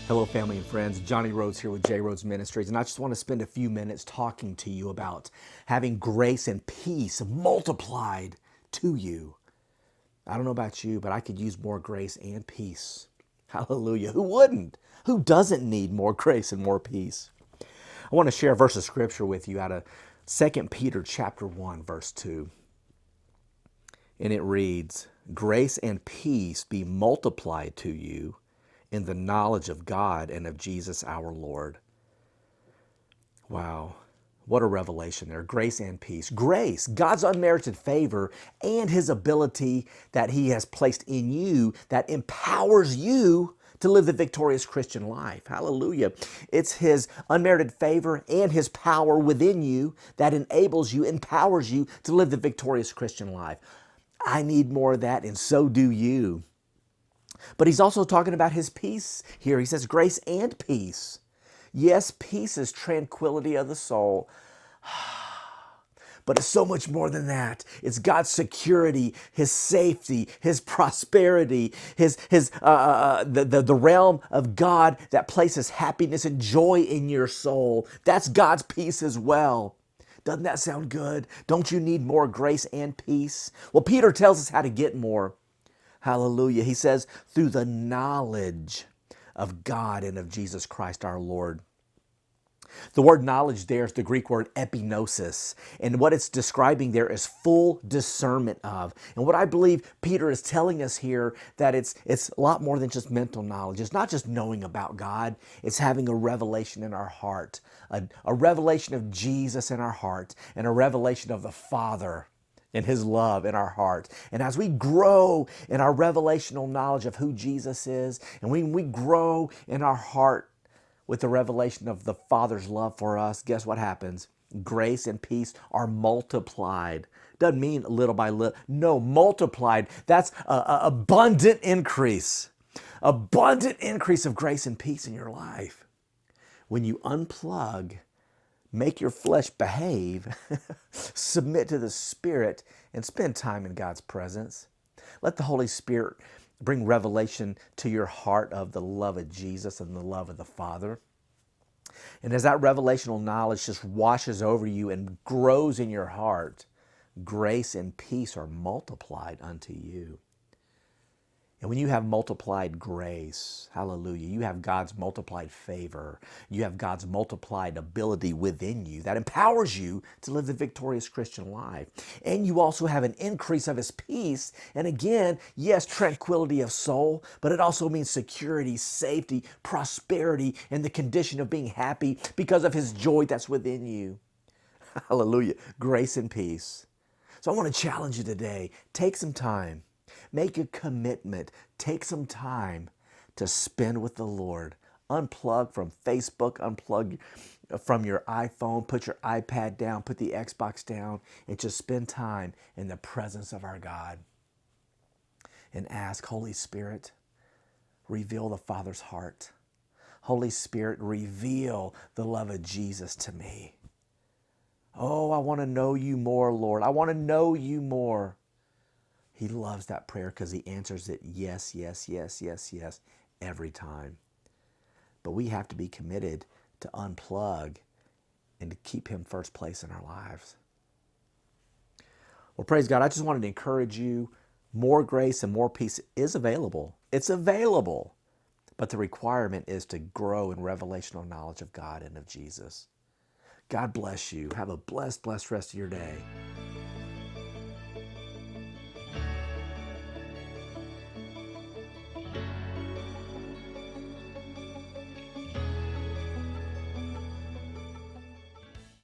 Hello, family and friends. Johnny Rhodes here with Rhodes Ministries, and I just want to spend a few minutes talking to you about having grace and peace multiplied to you. I don't know about you, but I could use more grace and peace. Hallelujah. Who wouldn't? Who doesn't need more grace and more peace? I want to share a verse of scripture with you out of 2 Peter chapter 1, verse 2. And it reads, "Grace and peace be multiplied to you in the knowledge of God and of Jesus our Lord." Wow. What a revelation there. Grace and peace. Grace, God's unmerited favor and his ability that he has placed in you that empowers you to live the victorious Christian life. Hallelujah. It's his unmerited favor and his power within you that enables you, empowers you to live the victorious Christian life. I need more of that, and so do you. But he's also talking about his peace here. He says grace and peace. Yes, peace is tranquility of the soul. But it's so much more than that. It's God's security, his safety, his prosperity, the realm of God that places happiness and joy in your soul. That's God's peace as well. Doesn't that sound good? Don't you need more grace and peace? Well, Peter tells us how to get more. Hallelujah. He says, through the knowledge of God and of Jesus Christ our Lord. The word knowledge there is the Greek word epignosis. And what it's describing there is full discernment of. And what I believe Peter is telling us here, that it's a lot more than just mental knowledge. It's not just knowing about God. It's having a revelation in our heart, a revelation of Jesus in our heart, and a revelation of the Father and his love in our heart. And as we grow in our revelational knowledge of who Jesus is, and when we grow in our heart with the revelation of the Father's love for us, guess what happens? Grace and peace are multiplied. Doesn't mean little by little. No, multiplied. That's a abundant increase. Abundant increase of grace and peace in your life. When you unplug, make your flesh behave, submit to the Spirit, and spend time in God's presence. Let the Holy Spirit bring revelation to your heart of the love of Jesus and the love of the Father. And as that revelational knowledge just washes over you and grows in your heart, grace and peace are multiplied unto you. And when you have multiplied grace, hallelujah, you have God's multiplied favor. You have God's multiplied ability within you that empowers you to live the victorious Christian life. And you also have an increase of his peace. And again, yes, tranquility of soul, but it also means security, safety, prosperity, and the condition of being happy because of his joy that's within you. Hallelujah, grace and peace. So I want to challenge you today. Take some time. Make a commitment. Take some time to spend with the Lord. Unplug from Facebook. Unplug from your iPhone. Put your iPad down. Put the Xbox down. And just spend time in the presence of our God. And ask, Holy Spirit, reveal the Father's heart. Holy Spirit, reveal the love of Jesus to me. Oh, I want to know you more, Lord. I want to know you more. He loves that prayer because he answers it yes, yes, yes, yes, yes, every time. But we have to be committed to unplug and to keep him first place in our lives. Well, praise God. I just wanted to encourage you. More grace and more peace is available. It's available. But the requirement is to grow in revelational knowledge of God and of Jesus. God bless you. Have a blessed, blessed rest of your day.